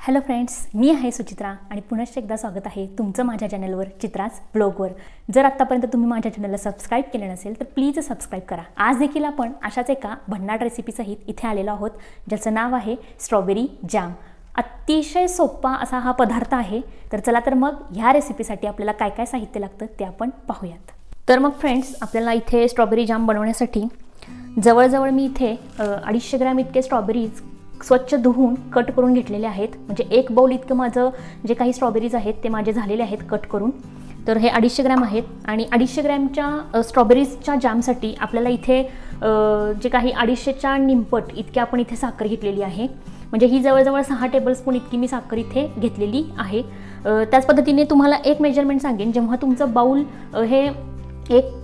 Hello friends, मी आहे सुचित्रा आणि पुन्हा एकदा स्वागत आहे तुमचं माझ्या चॅनलवर चित्राच ब्लॉगवर। जर आत्तापर्यंत तुम्ही माझ्या चॅनलला सबस्क्राइब केलं नसेल तर प्लीज सबस्क्राइब करा। आज देखील आपण अशाच एका भन्नाट रेसिपीसहित इथे आलेलो आहोत, ज्याचं नाव आहे स्ट्रॉबेरी जाम। अतिशय सोपा असा हा पदार्थ आहे। तर चला तर मग ह्या रेसिपीसाठी आपल्याला काय काय साहित्य लागतं ते आपण पाहूयात। तर मग फ्रेंड्स, आपल्याला इथे स्ट्रॉबेरी जाम बनवण्यासाठी जवळजवळ मी इथे 250 ग्रॅम इतके स्ट्रॉबेरीज स्वच्छ धुवून कट करून घेतलेले आहेत। म्हणजे एक बाउल इतकं माझं जे काही स्ट्रॉबेरीज आहेत ते माझे झालेले आहेत कट करून। तर हे 250 ग्रॅम आहेत आणि 250 ग्रॅमच्या स्ट्रॉबेरीजच्या जामसाठी आपल्याला इथे जे काही 250च्या निंपट इतके आपण इथे साखर घेतलेली आहे। म्हणजे ही जवळजवळ 6 टेबलस्पून इतकी मी साखर इथे घेतलेली आहे। त्याच पद्धतीने तुम्हाला एक मेजरमेंट सांगेन, जेव्हा तुमचं बाउल हे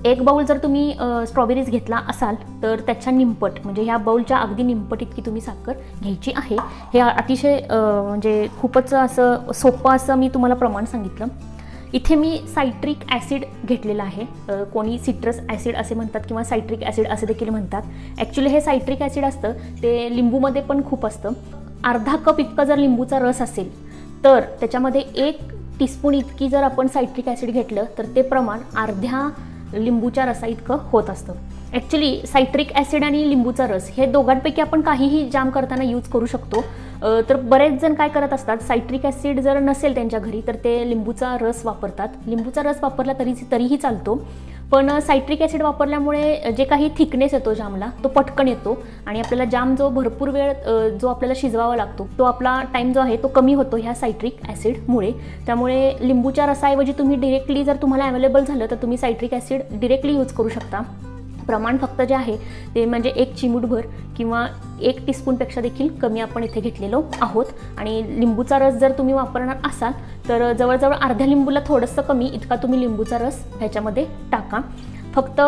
एक बाउल जर तुम्ही स्ट्रॉबेरीज घेतला असाल तर त्याच्या निंपट म्हणजे ह्या बाउलच्या अगदी निंपट इतकी तुम्ही साखर घ्यायची आहे। हे अतिशय म्हणजे खूपच असं सोपं असं मी तुम्हाला प्रमाण सांगितलं। इथे मी सायट्रिक ॲसिड घेतलेला आहे। कोणी सिट्रस ॲसिड असे म्हणतात किंवा सायट्रिक ॲसिड असे देखील म्हणतात। ॲक्च्युली हे सायट्रिक ॲसिड असतं ते लिंबूमध्ये पण खूप असतं। अर्धा कप इतका जर लिंबूचा रस असेल तर त्याच्यामध्ये 1 टीस्पून इतकी जर आपण सायट्रिक ॲसिड घेतलं तर ते प्रमाण अर्ध्या लिंबूच्या रसा इतकं होत असतं। ॲक्च्युली सायट्रिक ॲसिड आणि लिंबूचा रस हे दोघांपैकी आपण काहीही जाम करताना यूज करू शकतो। तर बरेच जण काय करत असतात, सायट्रिक ॲसिड जर नसेल त्यांच्या घरी तर ते लिंबूचा रस वापरतात। लिंबूचा रस वापरला तरीही चालतो, पण सायट्रिक ॲसिड वापरल्यामुळे जे काही थिकनेस येतो जामला तो पटकन येतो आणि आपल्याला जाम जो भरपूर वेळ जो आपल्याला शिजवावा लागतो तो आपला टाईम जो आहे तो कमी होतो ह्या सायट्रिक ॲसिडमुळे। त्यामुळे लिंबूच्या रसाऐवजी तुम्ही डिरेक्टली जर तुम्हाला अवेलेबल झालं तर तुम्ही सायट्रिक ॲसिड डिरेक्टली यूज करू शकता। प्रमाण फक्त जे आहे ते म्हणजे 1 चिमूटभर किंवा 1 टीस्पूनपेक्षा देखील कमी आपण इथे घेतलेलो आहोत। आणि लिंबूचा रस जर तुम्ही वापरणार असाल तर जवळजवळ अर्ध्या लिंबूला थोडंसं कमी इतका तुम्ही लिंबूचा रस ह्याच्यामध्ये टाका। फक्त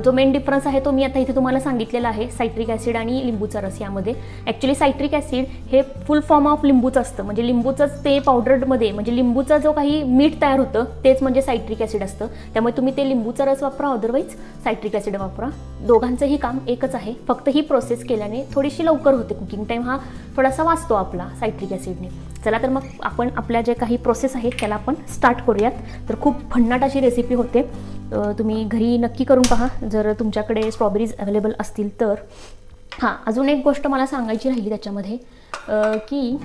जो मेन डिफरन्स आहे तो मी आता इथे तुम्हाला सांगितलेला आहे, सायट्रिक ॲसिड आणि लिंबूचा रस यामध्ये। ॲक्च्युली सायट्रिक ॲसिड हे फुल फॉर्म ऑफ लिंबूचं असतं, म्हणजे लिंबूचंच ते पावडरमध्ये म्हणजे लिंबूचा जो काही मीठ तयार होतं तेच म्हणजे सायट्रिक ॲसिड असतं। त्यामुळे तुम्ही ते लिंबूचा रस वापरा, अदरवाईज सायट्रिक ॲसिड वापरा। दोघांचंही काम एकच आहे, फक्त ही प्रोसेस केल्याने थोडीशी लवकर होते, कुकिंग टाईम हा थोडासा वाचतो आपला सायट्रिक ॲसिडने। चला तर मग आपण आपल्या जे काही प्रोसेस आहेत त्याला आपण स्टार्ट करूयात। तर खूप भन्नाट अशी रेसिपी होते, तुम्ही घरी नक्की करून पहा जर तुमच्याकडे स्ट्रॉबेरीज अवेलेबल असतील तर। हां, अजून एक गोष्ट मला सांगायची राहिली त्याच्यामध्ये की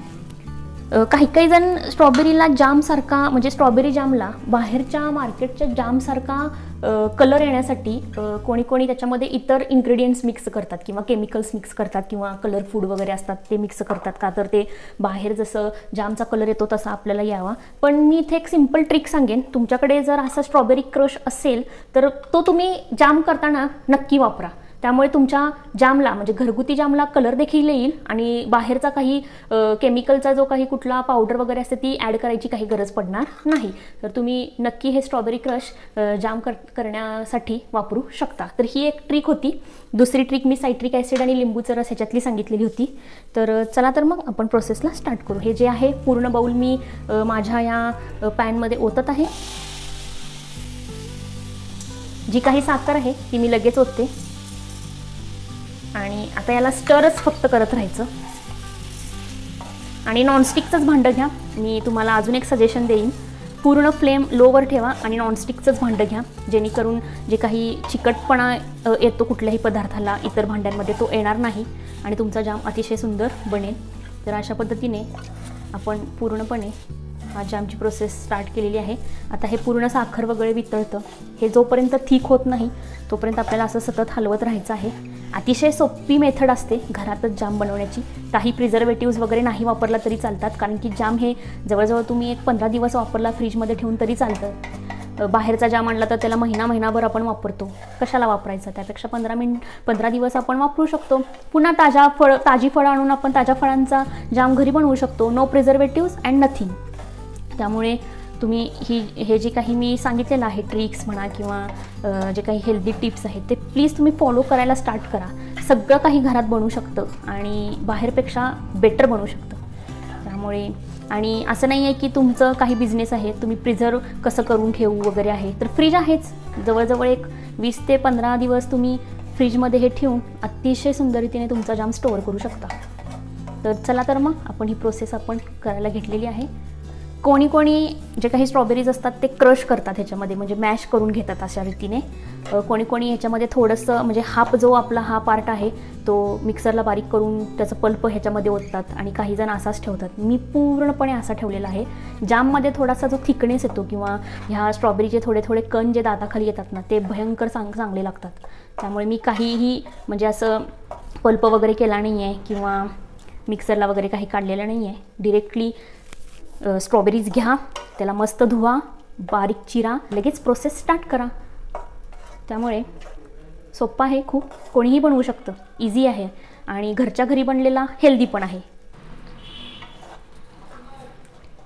काही जण स्ट्रॉबेरीला जामसारखा म्हणजे स्ट्रॉबेरी जामला बाहेरच्या मार्केटच्या जामसारखा कलर येण्यासाठी कोणी त्याच्यामध्ये इतर इन्ग्रेडियंट्स मिक्स करतात किंवा केमिकल्स मिक्स करतात किंवा कलर फूड वगैरे असतात ते मिक्स करतात का तर ते बाहेर जसं जामचा कलर येतो तसा आपल्याला यावा। पण मी इथे एक सिंपल ट्रिक सांगेन, तुमच्याकडे जर असा स्ट्रॉबेरी क्रश असेल तर तो तुम्ही जाम करताना नक्की वापरा। त्यामुळे तुमच्या जामला म्हणजे घरगुती जामला कलर देखील येईल आणि बाहेरचा काही केमिकलचा जो काही कुठला पावडर वगैरे असते ती ॲड करायची काही गरज पडणार नाही। तर तुम्ही नक्की हे स्ट्रॉबेरी क्रश जाम करण्यासाठी वापरू शकता। तर ही एक ट्रिक होती। दुसरी ट्रिक मी सायट्रिक ॲसिड आणि लिंबूचं रस ह्याच्यातली सांगितलेली होती। तर चला तर मग आपण प्रोसेसला स्टार्ट करू। हे जे आहे पूर्ण बाउल मी माझ्या या पॅनमध्ये ओतत आहे। जी काही साखर आहे ती मी लगेच ओतते आणि आता याला स्टरच फक्त करत राहायचं। आणि नॉनस्टिकचंच भांडं घ्या, मी तुम्हाला अजून एक सजेशन देईन, पूर्ण फ्लेम लोवर ठेवा आणि नॉनस्टिकचंच भांडं घ्या, जेणेकरून जे काही चिकटपणा येतो कुठल्याही पदार्थाला इतर भांड्यांमध्ये तो येणार नाही आणि तुमचा जाम अतिशय सुंदर बनेल। तर अशा पद्धतीने आपण पूर्णपणे हा जामची प्रोसेस स्टार्ट केलेली आहे। आता हे पूर्ण साखर वगैरे वितळतं, हे जोपर्यंत थिक होत नाही तोपर्यंत आपल्याला असं सतत हलवत राहायचं आहे। अतिशय सोपी मेथड असते घरातच जाम बनवण्याची, काही प्रिझर्वेटिव्स वगैरे नाही वापरला तरी चालतात, कारण की जाम हे जवळजवळ तुम्ही एक 15 दिवस वापरला फ्रीजमध्ये ठेवून तरी चालतं। बाहेरचा जाम आणला तर त्याला महिनाभर आपण वापरतो, कशाला वापरायचं, त्यापेक्षा 15 दिवस आपण वापरू शकतो। पुन्हा ताजी फळं आणून आपण ताज्या फळांचा जाम घरी बनवू शकतो, नो प्रिझर्वेटिव्स अँड नथिंग। त्यामुळे तुम्ही हे जे काही मी सांगितलेलं आहे ट्रिक्स म्हणा किंवा जे काही हेल्दी टिप्स आहेत ते प्लीज तुम्ही फॉलो करायला स्टार्ट करा। सगळं काही घरात बनवू शकतं आणि बाहेरपेक्षा बेटर बनवू शकतं। त्यामुळे आणि असं नाही आहे की तुमचं काही बिझनेस आहे तुम्ही प्रिझर्व कसं करून ठेवू वगैरे आहे, तर फ्रीज आहेच, जवळजवळ एक 20 ते 15 दिवस तुम्ही फ्रीजमध्ये हे ठेवून अतिशय सुंदर रीतीने तुमचा जाम स्टोअर करू शकता। तर चला तर मग आपण ही प्रोसेस आपण करायला घेतलेली आहे. कोणी कोणी जे काही स्ट्रॉबेरीज असतात ते क्रश करतात ह्याच्यामध्ये, म्हणजे मॅश करून घेतात अशा रीतीने. कोणी कोणी ह्याच्यामध्ये थोडंसं म्हणजे हाफ जो आपला हा पार्ट आहे तो मिक्सरला बारीक करून त्याचं पल्प ह्याच्यामध्ये ओततात आणि काही जण असाच ठेवतात. मी पूर्णपणे असा ठेवलेला आहे. जाममध्ये थोडासा जो थिकनेस येतो किंवा ह्या स्ट्रॉबेरीचे थोडे थोडे कण जे दाताखाली येतात ना ते भयंकर चांगले लागतात. त्यामुळे मी काहीही म्हणजे असं पल्प वगैरे केला नाही आहे किंवा मिक्सरला वगैरे काही काढलेलं नाही आहे. डिरेक्टली स्ट्रॉबेरीज घ्या, त्याला मस्त धुवा, बारीक चिरा, लगेच प्रोसेस स्टार्ट करा. त्यामुळे सोपं आहे खूप, कोणीही बनवू शकतं, इझी आहे आणि घरच्या घरी बनलेला हेल्दी पण आहे.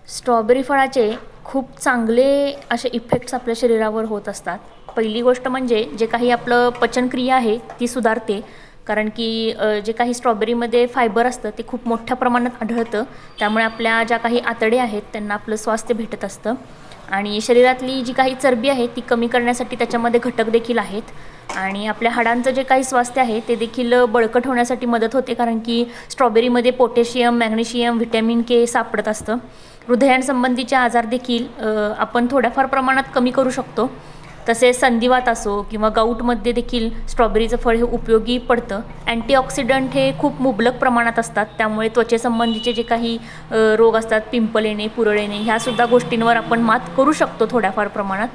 स्ट्रॉबेरी फळाचे खूप चांगले असे इफेक्ट्स आपल्या शरीरावर होत असतात. पहिली गोष्ट म्हणजे जे काही आपलं पचनक्रिया आहे ती सुधारते, कारण की जे काही स्ट्रॉबेरीमध्ये फायबर असतं ते खूप मोठ्या प्रमाणात आढळतं. त्यामुळे आपल्या ज्या काही आतडे आहेत त्यांना आपलं स्वास्थ्य भेटत असतं आणि शरीरातली जी काही चरबी आहे ती कमी करण्यासाठी त्याच्यामध्ये घटक देखील आहेत आणि आपल्या हाडांचं जे काही स्वास्थ्य आहे ते देखील बळकट होण्यासाठी मदत होते, कारण की स्ट्रॉबेरीमध्ये पोटॅशियम, मॅग्नेशियम, व्हिटॅमिन के सापडत असतं. हृदयांसंबंधीचे आजार देखील आपण थोड्याफार प्रमाणात कमी करू शकतो. तसेच संधिवात असो किंवा गाऊटमध्ये देखील स्ट्रॉबेरीचं फळ हे उपयोगी पडतं. अँटीऑक्सिडंट हे खूप मुबलक प्रमाणात असतात, त्यामुळे त्वचेसंबंधीचे जे काही रोग असतात, पिंपल येणे, पुरळ येणे, ह्यासुद्धा गोष्टींवर आपण मात करू शकतो थोड्याफार प्रमाणात.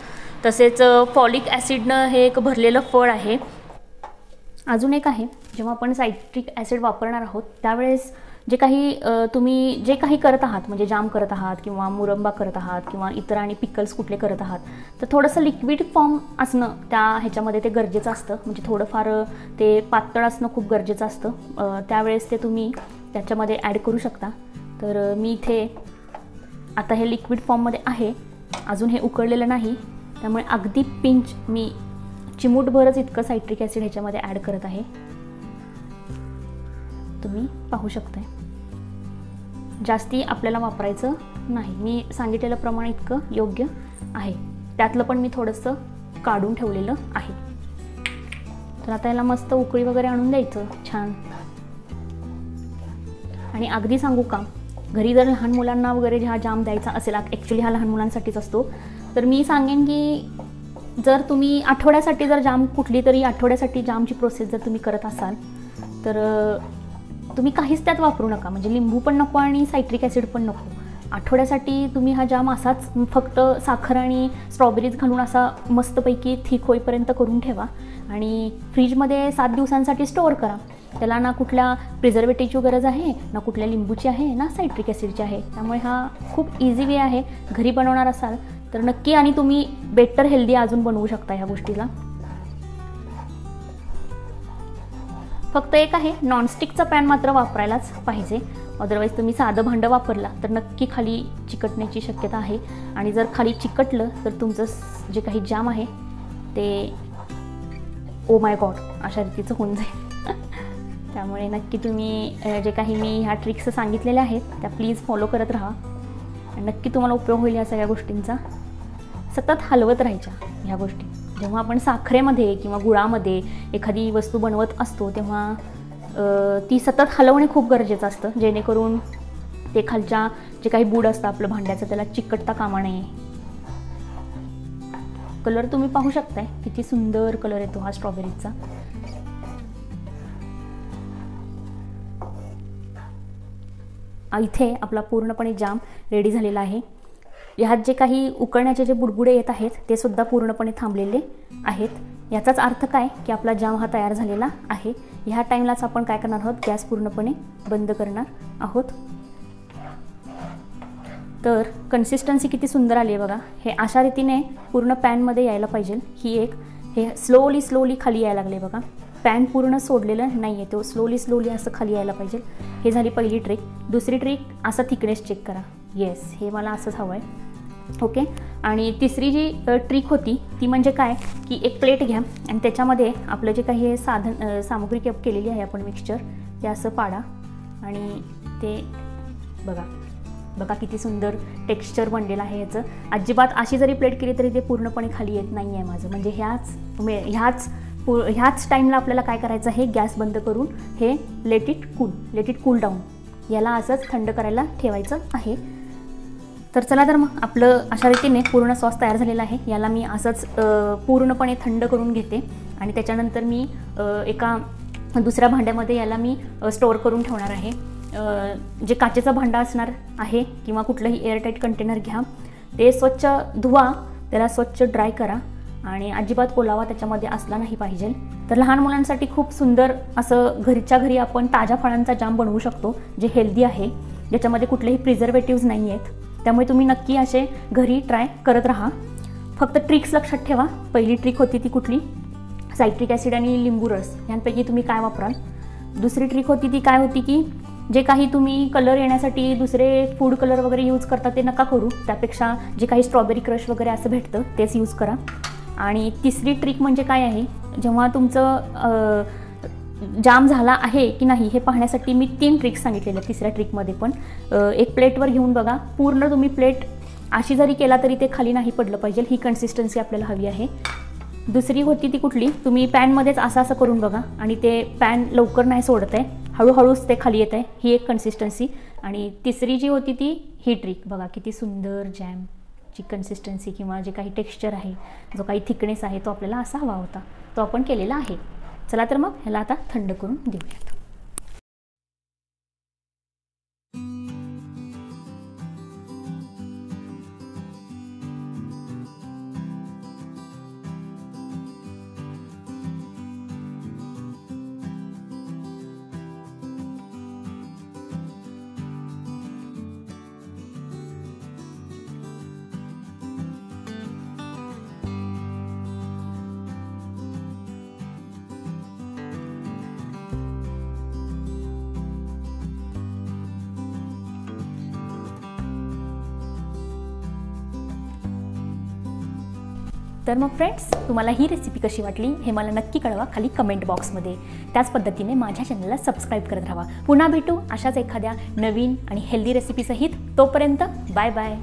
तसेच फॉलिक ॲसिडनं हे एक भरलेलं फळ आहे. अजून एक आहे, जेव्हा आपण सायट्रिक ॲसिड वापरणार आहोत त्यावेळेस जे काही तुम्ही जे काही करत आहात, म्हणजे जाम करत आहात किंवा मुरंबा करत आहात किंवा इतर आणि पिकल्स कुठले करत आहात, तर थोडंसं लिक्विड फॉर्म असणं त्या ह्याच्यामध्ये ते गरजेचं असतं. म्हणजे थोडंफार ते पातळ असणं खूप गरजेचं असतं. त्यावेळेस ते तुम्ही त्याच्यामध्ये ॲड करू शकता. तर मी इथे आता हे लिक्विड फॉर्ममध्ये आहे, अजून हे उकळलेलं नाही, त्यामुळे अगदी पिंच मी चिमूटभरच इतकं सायट्रिक ॲसिड ह्याच्यामध्ये ॲड करत आहे. तुम्ही पाहू शकताय, जास्ती आपल्याला वापरायचं नाही. मी सांगितलेलं प्रमाण इतकं योग्य आहे. त्यातलं पण मी थोडंसं काढून ठेवलेलं आहे. तर आता याला मस्त उकळी वगैरे आणून द्यायचं छान. आणि अगदी सांगू का, घरी जर लहान मुलांना वगैरे हा जाम द्यायचा असेल, ॲक्च्युली हा लहान मुलांसाठीच असतो, तर मी सांगेन की जर तुम्ही आठवड्यासाठी जर जाम कुठली तरी आठवड्यासाठी जामची प्रोसेस जर तुम्ही करत असाल तर तुम्ही काहीच त्यात वापरू नका. म्हणजे लिंबू पण नको आणि सायट्रिक ॲसिड पण नको. आठवड्यासाठी तुम्ही हा जाम असाच फक्त साखर आणि स्ट्रॉबेरीज घालून असा मस्तपैकी थिक होईपर्यंत करून ठेवा आणि फ्रीजमध्ये 7 दिवसांसाठी स्टोअर करा. त्याला ना कुठल्या प्रिझर्वेटिव्हची गरज आहे, ना कुठल्या लिंबूची आहे, ना सायट्रिक ॲसिडची आहे. त्यामुळे हा खूप इझी वे आहे. घरी बनवणार असाल तर नक्की, आणि तुम्ही बेटर हेल्दी अजून बनवू शकता ह्या गोष्टीला. फक्त एक आहे, नॉनस्टिकचा पॅन मात्र वापरायलाच पाहिजे. अदरवाईज तुम्ही साधं भांडं वापरला तर नक्की खाली चिकटण्याची शक्यता आहे आणि जर खाली चिकटलं तर तुमचं जे काही जाम आहे ते ओ माय गॉड अशा रीतीचं होऊन जाईल. त्यामुळे नक्की तुम्ही जे काही मी ह्या ट्रिक्स सांगितलेल्या आहेत त्या प्लीज फॉलो करत राहा. नक्की तुम्हाला उपयोग होईल या सगळ्या गोष्टींचा. सतत हलवत राहायच्या ह्या गोष्टी. जेव्हा आपण साखरेमध्ये किंवा गुळामध्ये एखादी वस्तू बनवत असतो तेव्हा ती सतत हलवणे खूप गरजेचं असतं, जेणेकरून ते खालच्या जे काही बूड असतं आपलं भांड्याचं त्याला चिकटता कामा नये. कलर तुम्ही पाहू शकताय किती सुंदर कलर येतो हा स्ट्रॉबेरीचा. इथे आपला पूर्णपणे जाम रेडी झालेला आहे. ह्यात जे काही उकळण्याचे जे बुडबुडे येत आहेत ते सुद्धा पूर्णपणे थांबलेले आहेत. याचाच अर्थ काय की आपला जाम हा तयार झालेला आहे. ह्या टाईमलाच आपण काय करणार आहोत, गॅस पूर्णपणे बंद करणार आहोत. तर कन्सिस्टन्सी किती सुंदर आली आहे बघा. हे अशा रीतीने पूर्ण पॅनमध्ये यायला पाहिजे. हे स्लोली खाली यायला लागले बघा. पॅन पूर्ण सोडलेलं नाही आहे, तो स्लोली असं खाली यायला पाहिजे. हे झाली पहिली ट्रिक. दुसरी ट्रिक, असा थिकनेस चेक करा. येस, हे मला असंच हवं आहे. ओके. आणि तिसरी जी ट्रिक होती ती म्हणजे काय की एक प्लेट घ्या आणि त्याच्यामध्ये आपलं जे काही सामग्री केलेली आहे आपण मिक्सचर ते असं पाडा आणि ते बघा किती सुंदर टेक्स्चर बनलेलं आहे याचं. अजिबात अशी जरी प्लेट केली तरी ते पूर्णपणे खाली येत नाही आहे माझं. म्हणजे ह्याच टाईमला आपल्याला काय करायचं आहे, गॅस बंद करून हे लेट इट कूल डाऊन याला असंच थंड करायला ठेवायचं आहे। तर चला तर मग आपलं अशा रीतीने पूर्ण सॉस तयार झालेला आहे। याला मी असंच पूर्णपणे थंड करून घेते आणि त्याच्यानंतर मी एका दुसऱ्या भांड्यामध्ये याला मी स्टोअर करून ठेवणार आहे। जे काचेचा भांडा असणार आहे किंवा कुठलंही एअरटाईट कंटेनर घ्या, ते स्वच्छ धुवा, त्याला स्वच्छ ड्राय करा आणि अजिबात ओलावा त्याच्यामध्ये असला नाही पाहिजे। तर लहान मुलांसाठी खूप सुंदर असं घरच्या घरी आपण ताज्या फळांचा जाम बनवू शकतो, जे हेल्दी आहे, ज्याच्यामध्ये कुठलेही प्रिझर्वेटिव्स नाही आहेत। त्यामुळे तुम्ही नक्की असे घरी ट्राय करत राहा। फक्त ट्रिक्स लक्षात ठेवा। पहिली ट्रिक होती ती कुठली, सायट्रिक ॲसिड आणि लिंबू रस यांपैकी तुम्ही काय वापराल। दुसरी ट्रिक होती ती काय होती की जे काही तुम्ही कलर येण्यासाठी दुसरे फूड कलर वगैरे यूज करता ते नका करू, त्यापेक्षा जे काही स्ट्रॉबेरी क्रश वगैरे असं भेटतं तेच यूज करा। आणि तिसरी ट्रिक म्हणजे काय आहे, जेव्हा तुमचं जाम झाला आहे की नाही हे पाहण्यासाठी मी 3 ट्रिक्स सांगितलेल्या तिसऱ्या ट्रिकमध्ये पण। एक प्लेटवर घेऊन बघा, पूर्ण तुम्ही प्लेट अशी जरी केला तरी ते खाली नाही पडलं पाहिजे, ही कन्सिस्टन्सी आपल्याला हवी आहे। दुसरी होती ती कुठली, तुम्ही पॅनमध्येच असं करून बघा आणि ते पॅन लवकर नाही सोडत आहे, हळूहळूच ते खाली येत आहे, ही एक कन्सिस्टन्सी। आणि तिसरी जी होती ती ही ट्रिक बघा, किती सुंदर जॅमची कन्सिस्टन्सी किंवा जे काही टेक्स्चर आहे, जो काही थिकनेस आहे तो आपल्याला असा हवा होता, तो आपण केलेला आहे। चला तर मग ह्याला आता थंड करून देऊयात। तर मग फ्रेंड्स, तुम्हाला ही रेसिपी कशी वाटली हे मला नक्की कळवा खाली कमेंट बॉक्समध्ये। त्याच पद्धतीने माझ्या चॅनलला सबस्क्राईब करत राहा। पुन्हा भेटू अशाच एखाद्या नवीन आणि हेल्दी रेसिपीसहित। तोपर्यंत बाय बाय।